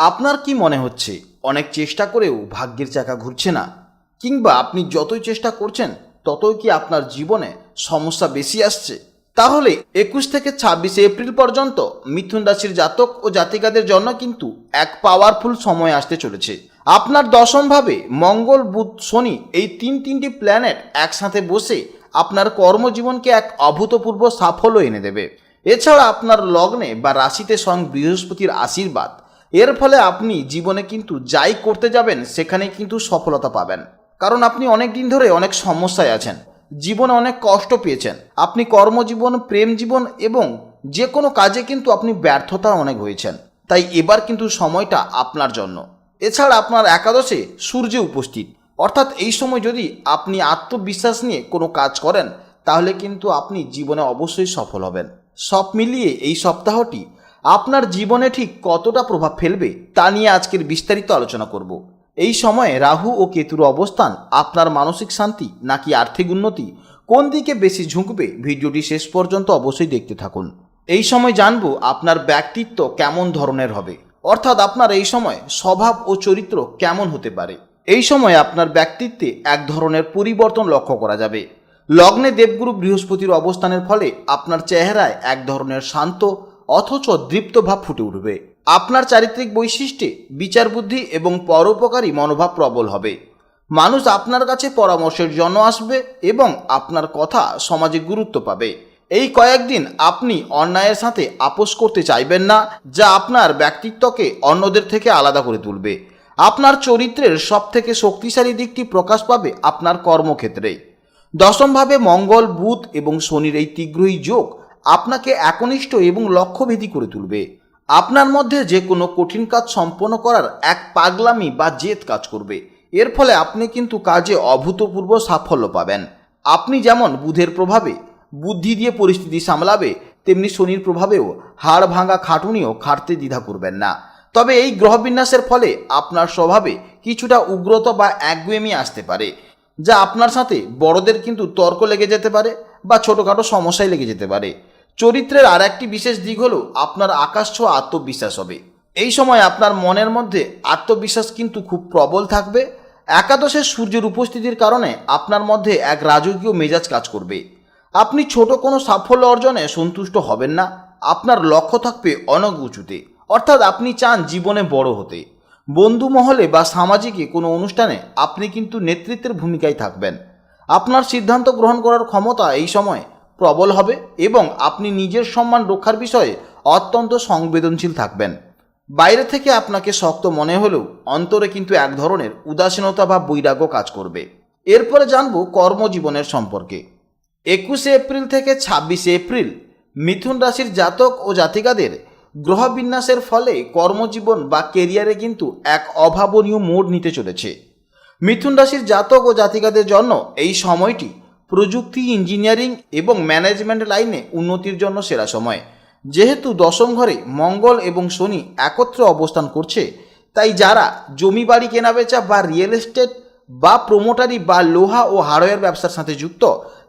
আপনার কি মনে হচ্ছে অনেক চেষ্টা করেও ভাগ্যের চাকা ঘুরছে না? কিংবা আপনি যতই চেষ্টা করছেন ততই কি আপনার জীবনে সমস্যা বেশি আসছে? তাহলে 21 থেকে 26 এপ্রিল পর্যন্ত মিথুন রাশির জাতক ও জাতিকাদের জন্য কিন্তু এক পাওয়ারফুল সময় আসতে চলেছে। আপনার দশমভাবে মঙ্গল, বুধ, শনি এই তিনটি প্ল্যানেট একসাথে বসে আপনার কর্মজীবনকে এক অভূতপূর্ব সাফল্য এনে দেবে। এছাড়া আপনার লগ্নে বা রাশিতে স্বয়ং বৃহস্পতির আশীর্বাদ, এর ফলে আপনি জীবনে কিন্তু যাই করতে যাবেন সেখানে কিন্তু সফলতা পাবেন। কারণ আপনি অনেক দিন ধরে অনেক সমস্যায় আছেন, জীবনে অনেক কষ্ট পেয়েছেন, আপনি কর্মজীবন, প্রেম জীবন এবং যে কোনো কাজে কিন্তু আপনি ব্যর্থতা অনেক হয়েছেন। তাই এবার কিন্তু সময়টা আপনার জন্য। এছাড়া আপনার একাদশে সূর্য উপস্থিত, অর্থাৎ এই সময় যদি আপনি আত্মবিশ্বাস নিয়ে কোনো কাজ করেন তাহলে কিন্তু আপনি জীবনে অবশ্যই সফল হবেন। সব মিলিয়ে এই সপ্তাহটি আপনার জীবনে ঠিক কতটা প্রভাব ফেলবে তা নিয়ে আজকের বিস্তারিত আলোচনা করব। এই সময়ে রাহু ও কেতুর অবস্থান আপনার মানসিক শান্তি নাকি আর্থিক উন্নতি, কোন দিকে বেশি ঝুঁকবে? ভিডিওটি শেষ পর্যন্ত অবশ্যই দেখতে থাকুন। এই সময় জানব আপনার ব্যক্তিত্ব কেমন ধরনের হবে, অর্থাৎ আপনার এই সময় স্বভাব ও চরিত্র কেমন হতে পারে। এই সময় আপনার ব্যক্তিত্বে এক ধরনের পরিবর্তন লক্ষ্য করা যাবে। লগ্নে দেবগুরু বৃহস্পতির অবস্থানের ফলে আপনার চেহারায় এক ধরনের শান্ত অথচ দৃপ্ত ভাব ফুটে উঠবে। আপনার চারিত্রিক বৈশিষ্ট্যে বিচার বুদ্ধি এবং পরোপকারী মনোভাব প্রবল হবে। মানুষ আপনার কাছে পরামর্শের জন্য আসবে এবং আপনার কথা সমাজে গুরুত্ব পাবে। এই কয়েকদিন আপনি অন্যায়ের সাথে আপোষ করতে চাইবেন না, যা আপনার ব্যক্তিত্বকে অন্যদের থেকে আলাদা করে তুলবে। আপনার চরিত্রের সবথেকে শক্তিশালী দিকটি প্রকাশ পাবে আপনার কর্মক্ষেত্রে। দশমভাবে মঙ্গল, বুধ এবং শনির এই তীব্রই যোগ আপনাকে একনিষ্ঠ এবং লক্ষ্যভেদী করে তুলবে। আপনার মধ্যে যে কোনো কঠিন কাজ সম্পন্ন করার এক পাগলামি বা জেদ কাজ করবে। এর ফলে আপনি কিন্তু কাজে অভূতপূর্ব সাফল্য পাবেন। আপনি যেমন বুধের প্রভাবে বুদ্ধি দিয়ে পরিস্থিতি সামলাবে, তেমনি শনির প্রভাবেও হাড় ভাঙা খাটুনিও খাটতে দ্বিধা করবেন না। তবে এই গ্রহবিন্যাসের ফলে আপনার স্বভাবে কিছুটা উগ্রতা বা একগুঁয়েমি আসতে পারে, যা আপনার সাথে বড়দের কিন্তু তর্ক লেগে যেতে পারে বা ছোটোখাটো সমস্যায় লেগে যেতে পারে। চরিত্রের আর একটি বিশেষ দিক হলো আপনার আকাশছোঁয়া আত্মবিশ্বাস হবে। এই সময় আপনার মনের মধ্যে আত্মবিশ্বাস কিন্তু খুব প্রবল থাকবে। একাদশের সূর্যের উপস্থিতির কারণে আপনার মধ্যে এক রাজকীয় মেজাজ কাজ করবে। আপনি ছোট কোনো সাফল্য অর্জনে সন্তুষ্ট হবেন না, আপনার লক্ষ্য থাকবে অনেক উঁচুতে, অর্থাৎ আপনি চান জীবনে বড় হতে। বন্ধু মহলে বা সামাজিকে কোনো অনুষ্ঠানে আপনি কিন্তু নেতৃত্বের ভূমিকায় থাকবেন। আপনার সিদ্ধান্ত গ্রহণ করার ক্ষমতা এই সময় প্রবল হবে এবং আপনি নিজের সম্মান রক্ষার বিষয়ে অত্যন্ত সংবেদনশীল থাকবেন। বাইরে থেকে আপনাকে শক্ত মনে হলেও অন্তরে কিন্তু এক ধরনের উদাসীনতা বা বৈরাগ্য কাজ করবে। এরপরে জানব কর্মজীবনের সম্পর্কে। 21 এপ্রিল থেকে 26 এপ্রিল মিথুন রাশির জাতক ও জাতিকাদের গ্রহবিন্যাসের ফলে কর্মজীবন বা কেরিয়ারে কিন্তু এক অভাবনীয় মোড় নিতে চলেছে। মিথুন রাশির জাতক ও জাতিকাদের জন্য এই সময়টি প্রযুক্তি, ইঞ্জিনিয়ারিং এবং ম্যানেজমেন্ট লাইনে উন্নতির জন্য সেরা সময়। যেহেতু দশম ঘরে মঙ্গল এবং শনি একত্রে অবস্থান করছে, তাই যারা জমি বাড়ি কেনাবেচা বা রিয়েল এস্টেট বা প্রোমোটারি বা লোহা ও হার্ডওয়্যার ব্যবসার সাথে যুক্ত,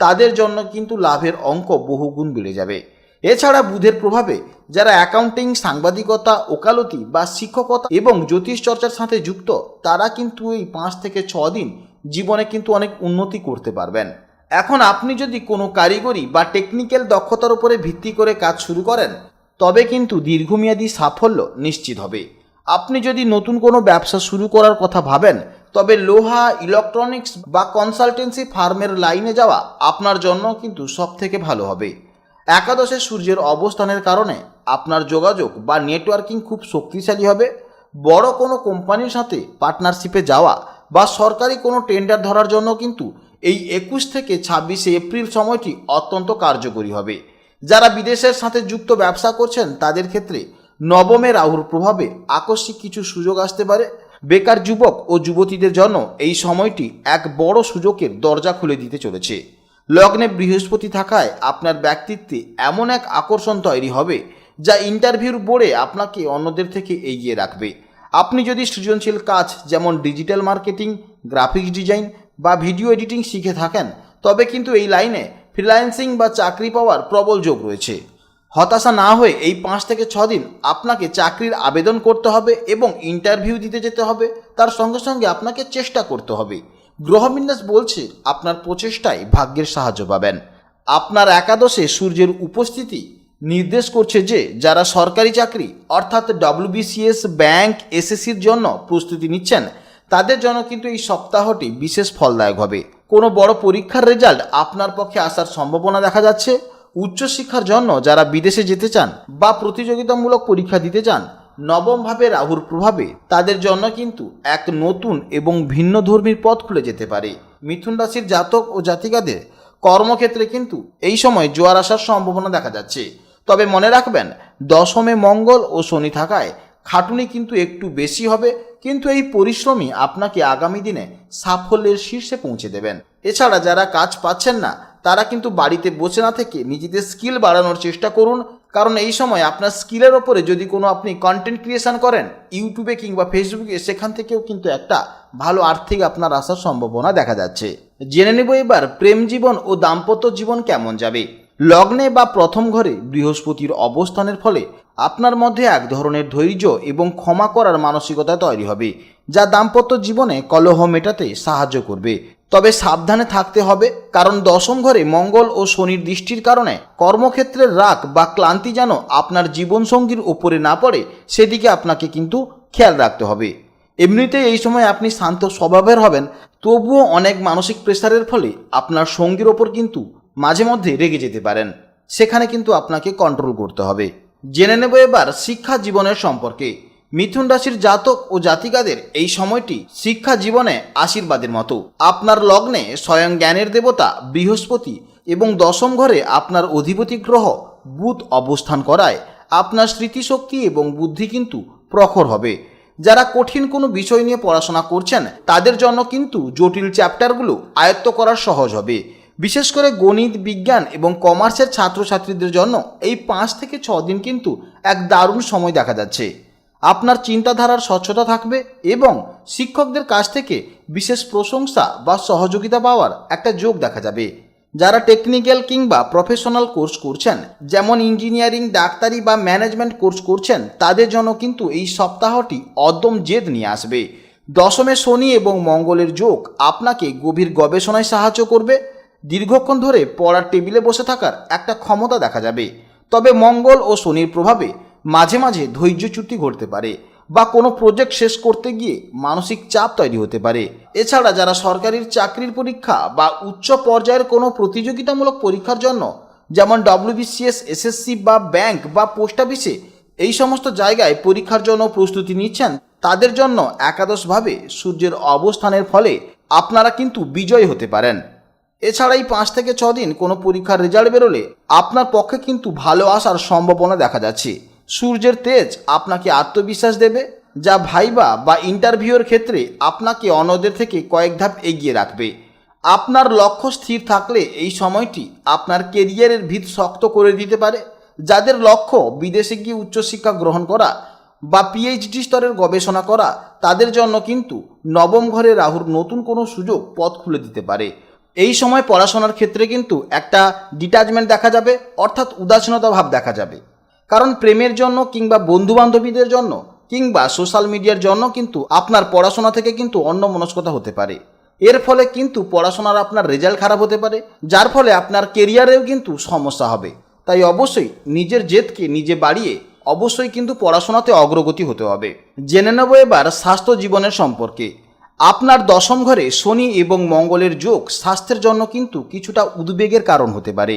তাদের জন্য কিন্তু লাভের অঙ্ক বহুগুণ বেড়ে যাবে। এছাড়া বুধের প্রভাবে যারা অ্যাকাউন্টিং, সাংবাদিকতা, ওকালতি বা শিক্ষকতা এবং জ্যোতিষ চর্চার সাথে যুক্ত, তারা কিন্তু এই 5 থেকে 6 দিন জীবনে কিন্তু অনেক উন্নতি করতে পারবেন। এখন আপনি যদি কোনো কারিগরি বা টেকনিক্যাল দক্ষতার উপরে ভিত্তি করে কাজ শুরু করেন, তবে কিন্তু দীর্ঘমেয়াদী সাফল্য নিশ্চিত হবে। আপনি যদি নতুন কোনো ব্যবসা শুরু করার কথা ভাবেন, তবে লোহা, ইলেকট্রনিক্স বা কনসালটেন্সি ফার্মের লাইনে যাওয়া আপনার জন্য কিন্তু সব থেকে ভালো হবে। একাদশে সূর্যের অবস্থানের কারণে আপনার যোগাযোগ বা নেটওয়ার্কিং খুব শক্তিশালী হবে। বড় কোনো কোম্পানির সাথে পার্টনারশিপে যাওয়া বা সরকারি কোনো টেন্ডার ধরার জন্য কিন্তু এই 21 থেকে 26 এপ্রিল সময়টি অত্যন্ত কার্যকরী হবে। যারা বিদেশের সাথে যুক্ত ব্যবসা করছেন তাদের ক্ষেত্রে নবমে রাহুর প্রভাবে আকস্মিক কিছু সুযোগ আসতে পারে। বেকার যুবক ও যুবতীদের জন্য এই সময়টি এক বড় সুযোগের দরজা খুলে দিতে চলেছে। লগ্নে বৃহস্পতি থাকায় আপনার ব্যক্তিত্বে এমন এক আকর্ষণ তৈরি হবে যা ইন্টারভিউর বোর্ডে আপনাকে অন্যদের থেকে এগিয়ে রাখবে। আপনি যদি সৃজনশীল কাজ যেমন ডিজিটাল মার্কেটিং, গ্রাফিক্স ডিজাইন বা ভিডিও এডিটিং শিখে থাকেন, তবে কিন্তু এই লাইনে ফ্রিল্যান্সিং বা চাকরি পাওয়ার প্রবল যোগ রয়েছে। হতাশা না হয়ে এই 5 থেকে 6 দিন আপনাকে চাকরির আবেদন করতে হবে এবং ইন্টারভিউ দিতে যেতে হবে। তার সঙ্গে সঙ্গে আপনাকে চেষ্টা করতে হবে। গ্রহবিন্যাস বলছে আপনার প্রচেষ্টায় ভাগ্যের সাহায্য পাবেন। আপনার একাদশে সূর্যের উপস্থিতি নির্দেশ করছে যে যারা সরকারি চাকরি অর্থাৎ WBCS, ব্যাংক, SSCর জন্য প্রস্তুতি নিচ্ছেন তাদের জন্য কিন্তু এই সপ্তাহটি বিশেষ ফলদায়ক হবে। কোনো বড় পরীক্ষার রেজাল্ট আপনার পক্ষে আসার সম্ভাবনা দেখা যাচ্ছে। উচ্চশিক্ষার জন্য যারা বিদেশে যেতে চান বা প্রতিযোগিতামূলক পরীক্ষা দিতে চান, নবমভাবে রাহুর প্রভাবে তাদের জন্য কিন্তু এক নতুন এবং ভিন্ন ধর্মীর পথ খুলে যেতে পারে। মিথুন রাশির জাতক ও জাতিকাদের কর্মক্ষেত্রে কিন্তু এই সময় জোয়ার আসার সম্ভাবনা দেখা যাচ্ছে। তবে মনে রাখবেন, দশমে মঙ্গল ও শনি থাকায় খাটুনি কিন্তু একটু বেশি হবে, কিন্তু এই পরিশ্রমই আপনাকে আগামী দিনে সাফল্যের শীর্ষে পৌঁছে দেবেন। এছাড়া যারা কাজ পাচ্ছেন না তারা কিন্তু বাড়িতে বসে না থেকে নিজেদের স্কিল বাড়ানোর চেষ্টা করুন, কারণ এই সময় আপনার স্কিলের ওপরে যদি কোনো আপনি কন্টেন্ট ক্রিয়েশন করেন ইউটিউবে কিংবা ফেসবুকে, সেখান থেকেও কিন্তু একটা ভালো আর্থিক আপনার আসার সম্ভাবনা দেখা যাচ্ছে। জেনে নেব এবার প্রেম জীবন ও দাম্পত্য জীবন কেমন যাবে। লগ্নে বা প্রথম ঘরে বৃহস্পতির অবস্থানের ফলে আপনার মধ্যে এক ধরনের ধৈর্য এবং ক্ষমা করার মানসিকতা তৈরি হবে, যা দাম্পত্য জীবনে কলহ মেটাতে সাহায্য করবে। তবে সাবধানে থাকতে হবে, কারণ দশম ঘরে মঙ্গল ও শনির দৃষ্টির কারণে কর্মক্ষেত্রের রাগ বা ক্লান্তি যেন আপনার জীবনসঙ্গীর উপরে না পড়ে, সেদিকে আপনাকে কিন্তু খেয়াল রাখতে হবে। এমনিতেই এই সময় আপনি শান্ত স্বভাবের হবেন, তবুও অনেক মানসিক প্রেসারের ফলে আপনার সঙ্গীর ওপর কিন্তু মাঝে মধ্যে রেগে যেতে পারেন, সেখানে কিন্তু আপনাকে কন্ট্রোল করতে হবে। জেনে নেব এবার শিক্ষা জীবনের সম্পর্কে। মিথুন রাশির জাতক ও জাতিকাদের এই সময়টি শিক্ষা জীবনে আশীর্বাদের মতো। আপনার লগ্নে স্বয়ং জ্ঞানের দেবতা বৃহস্পতি এবং দশম ঘরে আপনার অধিপতি গ্রহ বুধ অবস্থান করায় আপনার স্মৃতিশক্তি এবং বুদ্ধি কিন্তু প্রখর হবে। যারা কঠিন কোনো বিষয় নিয়ে পড়াশোনা করছেন তাদের জন্য কিন্তু জটিল চ্যাপ্টারগুলো আয়ত্ত করা সহজ হবে। বিশেষ করে গণিত, বিজ্ঞান এবং কমার্সের ছাত্রছাত্রীদের জন্য এই 5 থেকে 6 দিন কিন্তু এক দারুণ সময় দেখা যাচ্ছে। আপনার চিন্তাধারার স্বচ্ছতা থাকবে এবং শিক্ষকদের কাছ থেকে বিশেষ প্রশংসা বা সহযোগিতা পাওয়ার একটা যোগ দেখা যাবে। যারা টেকনিক্যাল কিংবা প্রফেশনাল কোর্স করছেন, যেমন ইঞ্জিনিয়ারিং, ডাক্তারি বা ম্যানেজমেন্ট কোর্স করছেন, তাদের জন্য কিন্তু এই সপ্তাহটি অদম্য জেদ নিয়ে আসবে। দশমে শনি এবং মঙ্গলের যোগ আপনাকে গভীর গবেষণায় সাহায্য করবে। দীর্ঘক্ষণ ধরে পড়ার টেবিলে বসে থাকার একটা ক্ষমতা দেখা যাবে। তবে মঙ্গল ও শনির প্রভাবে মাঝে মাঝে ধৈর্যচ্যুতি ঘটতে পারে বা কোনো প্রজেক্ট শেষ করতে গিয়ে মানসিক চাপ তৈরি হতে পারে। এছাড়া যারা সরকারি চাকরির পরীক্ষা বা উচ্চ পর্যায়ের কোনো প্রতিযোগিতামূলক পরীক্ষার জন্য, যেমন WBCS, SSC বা ব্যাংক বা পোস্ট অফিসে এই সমস্ত জায়গায় পরীক্ষার জন্য প্রস্তুতি নিচ্ছেন, তাদের জন্য একাদশভাবে সূর্যের অবস্থানের ফলে আপনারা কিন্তু বিজয়ী হতে পারেন। এছাড়া এই 5 থেকে 6 দিন কোনো পরীক্ষার রেজাল্ট বেরোলে আপনার পক্ষে কিন্তু ভালো আসার সম্ভাবনা দেখা যাচ্ছে। সূর্যের তেজ আপনাকে আত্মবিশ্বাস দেবে, যা ভাইবা বা ইন্টারভিউয়ের ক্ষেত্রে আপনাকে অন্যদের থেকে কয়েক ধাপ এগিয়ে রাখবে। আপনার লক্ষ্য স্থির থাকলে এই সময়টি আপনার কেরিয়ারের ভিত শক্ত করে দিতে পারে। যাদের লক্ষ্য বিদেশে গিয়ে উচ্চশিক্ষা গ্রহণ করা বা PhD স্তরের গবেষণা করা, তাদের জন্য কিন্তু নবম ঘরে রাহুর নতুন কোনো সুযোগ পথ খুলে দিতে পারে। এই সময় পড়াশোনার ক্ষেত্রে কিন্তু একটা ডিটাচমেন্ট দেখা যাবে, অর্থাৎ উদাসীনতা ভাব দেখা যাবে। কারণ প্রেমের জন্য কিংবা বন্ধুবান্ধবীদের জন্য কিংবা সোশ্যাল মিডিয়ার জন্য কিন্তু আপনার পড়াশোনা থেকে কিন্তু অন্যমনস্কতা হতে পারে। এর ফলে কিন্তু পড়াশোনার আপনার রেজাল্ট খারাপ হতে পারে, যার ফলে আপনার কেরিয়ারেও কিন্তু সমস্যা হবে। তাই অবশ্যই নিজের জেদকে নিজে বাড়িয়ে অবশ্যই কিন্তু পড়াশোনাতে অগ্রগতি হতে হবে। জেনে নেব এবার স্বাস্থ্য জীবনের সম্পর্কে। আপনার দশম ঘরে শনি এবং মঙ্গলের যোগ স্বাস্থ্যের জন্য কিন্তু কিছুটা উদ্বেগের কারণ হতে পারে।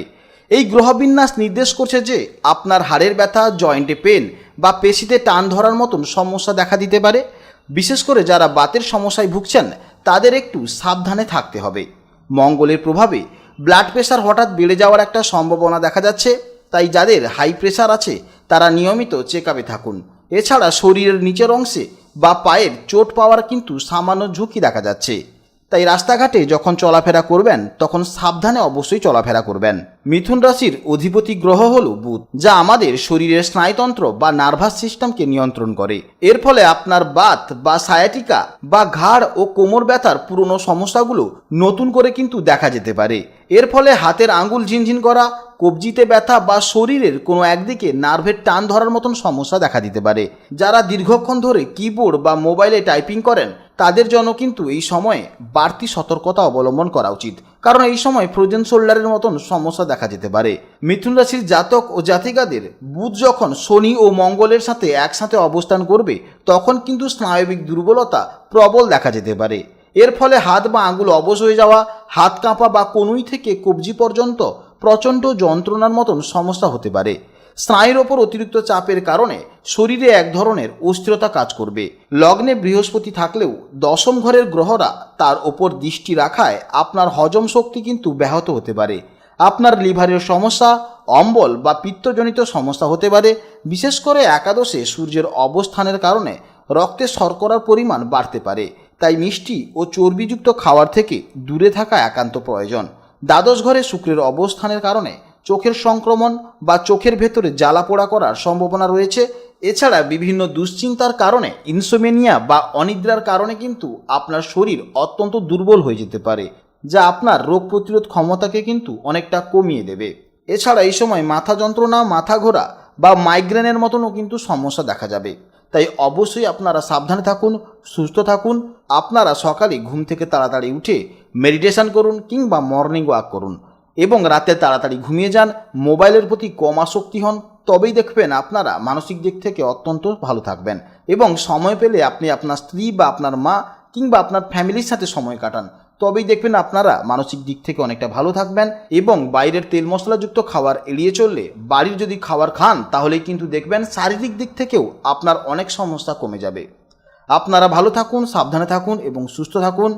এই গ্রহবিন্যাস নির্দেশ করছে যে আপনার হাড়ের ব্যথা, জয়েন্টে পেন বা পেশিতে টান ধরার মতন সমস্যা দেখা দিতে পারে। বিশেষ করে যারা বাতের সমস্যায় ভুগছেন তাদের একটু সাবধানে থাকতে হবে। মঙ্গলের প্রভাবে ব্লাড প্রেশার হঠাৎ বেড়ে যাওয়ার একটা সম্ভাবনা দেখা যাচ্ছে, তাই যাদের হাই প্রেশার আছে তারা নিয়মিত চেকআপে থাকুন। এছাড়া শরীরের নিচের অংশে বা পায়ের চোট পাওয়ার কিন্তু সামান্য ঝুঁকি দেখা যাচ্ছে। তাই রাস্তাঘাটে যখন চলাফেরা করবেন তখন সাবধানে অবশ্যই চলাফেরা করবেন। মিথুন রাশির অধিপতি গ্রহ হল বুধ, যা আমাদের শরীরের স্নায়ুতন্ত্র বা নার্ভাস সিস্টেমকে নিয়ন্ত্রণ করে। এর ফলে আপনার বাত বা সায়াটিকা বা ঘাড় ও কোমর ব্যথার পুরনো সমস্যাগুলো নতুন করে কিন্তু দেখা যেতে পারে। এর ফলে হাতের আঙ্গুল ঝিনঝিন করা, কবজিতে ব্যথা বা শরীরের কোনো একদিকে নার্ভের টান ধরার মতন সমস্যা দেখা দিতে পারে। যারা দীর্ঘক্ষণ ধরে কিবোর্ড বা মোবাইলে টাইপিং করেন তাদের জন্য কিন্তু এই সময়ে বাড়তি সতর্কতা অবলম্বন করা উচিত, কারণ এই সময় ফ্রোজেন শোল্ডারের মতন সমস্যা দেখা যেতে পারে। মিথুন রাশির জাতক ও জাতিকাদের বুধ যখন শনি ও মঙ্গলের সাথে একসাথে অবস্থান করবে তখন কিন্তু স্নায়বিক দুর্বলতা প্রবল দেখা যেতে পারে। এর ফলে হাত বা আঙ্গুল অবশ হয়ে যাওয়া, হাত কাঁপা বা কনুই থেকে কবজি পর্যন্ত প্রচণ্ড যন্ত্রণার মতন সমস্যা হতে পারে। স্নায়ুর ওপর অতিরিক্ত চাপের কারণে শরীরে এক ধরনের অস্থিরতা কাজ করবে। লগ্নে বৃহস্পতি থাকলেও দশম ঘরের গ্রহরা তার ওপর দৃষ্টি রাখায় আপনার হজম শক্তি কিন্তু ব্যাহত হতে পারে। আপনার লিভারের সমস্যা, অম্বল বা পিত্তজনিত সমস্যা হতে পারে। বিশেষ করে একাদশে সূর্যের অবস্থানের কারণে রক্তে শর্করার পরিমাণ বাড়তে পারে। তাই মিষ্টি ও চর্বিযুক্ত খাবার থেকে দূরে থাকা একান্ত প্রয়োজন। দ্বাদশ ঘরে শুক্রের অবস্থানের কারণে চোখের সংক্রমণ বা চোখের ভেতরে জ্বালা পোড়া করার সম্ভাবনা রয়েছে। এছাড়া বিভিন্ন দুশ্চিন্তার কারণে, ইনসোমেনিয়া বা অনিদ্রার কারণে কিন্তু আপনার শরীর অত্যন্ত দুর্বল হয়ে যেতে পারে, যা আপনার রোগ প্রতিরোধ ক্ষমতাকে কিন্তু অনেকটা কমিয়ে দেবে। এছাড়া এই সময় মাথা যন্ত্রণা, মাথা ঘোরা বা মাইগ্রেনের মতনও কিন্তু সমস্যা দেখা যাবে। তাই অবশ্যই আপনারা সাবধানে থাকুন, সুস্থ থাকুন। আপনারা সকালে ঘুম থেকে তাড়াতাড়ি উঠে মেডিটেশন করুন কিংবা মর্নিং ওয়াক করুন এবং রাতে তাড়াতাড়ি ঘুমিয়ে যান। মোবাইলের প্রতি কম আসক্তি হন, তবেই দেখবেন আপনারা মানসিক দিক থেকে অত্যন্ত ভালো থাকবেন। এবং সময় পেলে আপনি আপনার স্ত্রী বা আপনার মা কিংবা আপনার ফ্যামিলির সাথে সময় কাটান, তবেই দেখবেন আপনারা মানসিক দিক থেকে অনেকটা ভালো থাকবেন। এবং বাইরের তেল মশলাযুক্ত খাবার এড়িয়ে চললে, বাড়ির যদি খাবার খান তাহলেই কিন্তু দেখবেন শারীরিক দিক থেকেও আপনার অনেক সমস্যা কমে যাবে। আপনারা ভালো থাকুন, সাবধানে থাকুন এবং সুস্থ থাকুন।